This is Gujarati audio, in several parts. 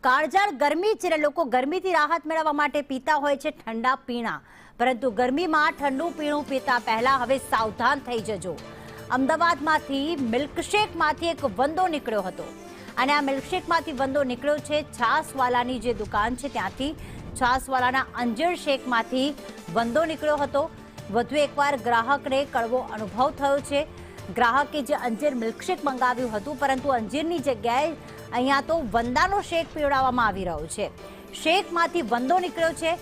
કાળઝાળ ગરમી છે ને લોકો ગરમીથી રાહત મેળવવા માટે પીતા હોય છે ઠંડા પીણા, પરંતુ ગરમીમાં ઠંડુ પીણું પીતા પહેલા હવે સાવધાન થઈ જજો. અમદાવાદમાંથી મિલ્કશેકમાંથી એક વંદો નીકળ્યો હતો અને આ મિલ્કશેકમાંથી વંદો નીકળ્યો છે છાસવાલાની જે દુકાન છે ત્યાંથી. છાસવાલાના અંજીર શેકમાંથી વંદો નીકળ્યો હતો. વધુ એકવાર ગ્રાહકને કડવો અનુભવ થયો છે. ગ્રાહકે જે અંજીર મિલ્કશેક મંગાવ્યું હતું, પરંતુ અંજીરની જગ્યાએ અહીંયા તો વંદાનો શેક પીવડાવવામાં આવી રહ્યો છે. શેકમાંથી વંદો નીકળ્યો છે.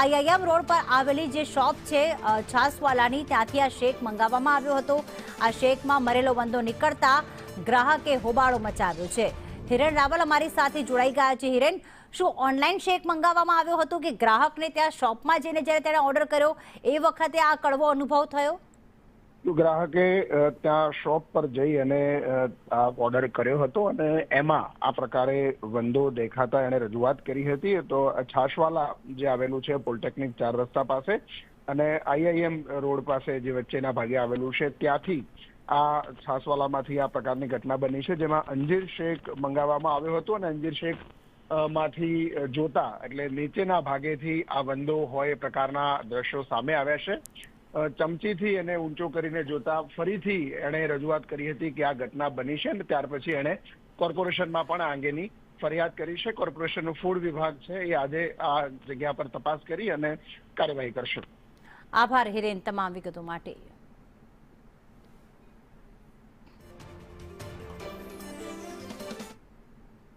આઈઆઈએમ રોડ પર આવેલી જે શોપ છે છાસવાલાની, ત્યાંથી આ શેક મંગાવવામાં આવ્યો હતો. આ શેકમાં મરેલો વંદો નીકળતા ગ્રાહકે હોબાળો મચાવ્યો છે. હિરેન રાવલ અમારી સાથે જોડાઈ ગયા છે. હિરેન, શું ઓનલાઈન શેક મંગાવવામાં આવ્યો હતો કે ગ્રાહકને ત્યાં શોપમાં જઈને જ્યારે તેણે ઓર્ડર કર્યો એ વખતે આ કડવો અનુભવ થયો? ગ્રાહકે ત્યાં શોપ પર જઈ અને આ ઓર્ડર કર્યો હતો અને એમાં આ પ્રકારે વંદો દેખાતા એણે રજૂઆત કરી હતી. તો છાશવાલા જે આવેલું છે પોલિટેકનિક 4 રસ્તા પાસે અને આઈઆઈએમ રોડ પાસે જે વચ્ચેના ભાગે આવેલું છે, ત્યાંથી આ છાશવાલામાંથી આ પ્રકારની ઘટના બની છે, જેમાં અંજીર શેક મંગાવવામાં આવ્યો હતો અને અંજીર શેક માંથી જોતા એટલે નીચેના ભાગેથી આ વંદો હોય એ પ્રકારના દ્રશ્યો સામે આવ્યા છે. ચમચીથી એને ઊંચો કરીને જોતા ફરીથી એણે રજૂઆત કરી હતી કે આ ઘટના બની છે અને ત્યાર પછી એણે કોર્પોરેશનમાં પણ આ અંગેની ફરિયાદ કરી છે. કોર્પોરેશનનો ફૂડ વિભાગ છે એ આજે આ જગ્યા પર તપાસ કરી અને કાર્યવાહી કરશે. આભાર હિરેન તમામ વિગતો માટે.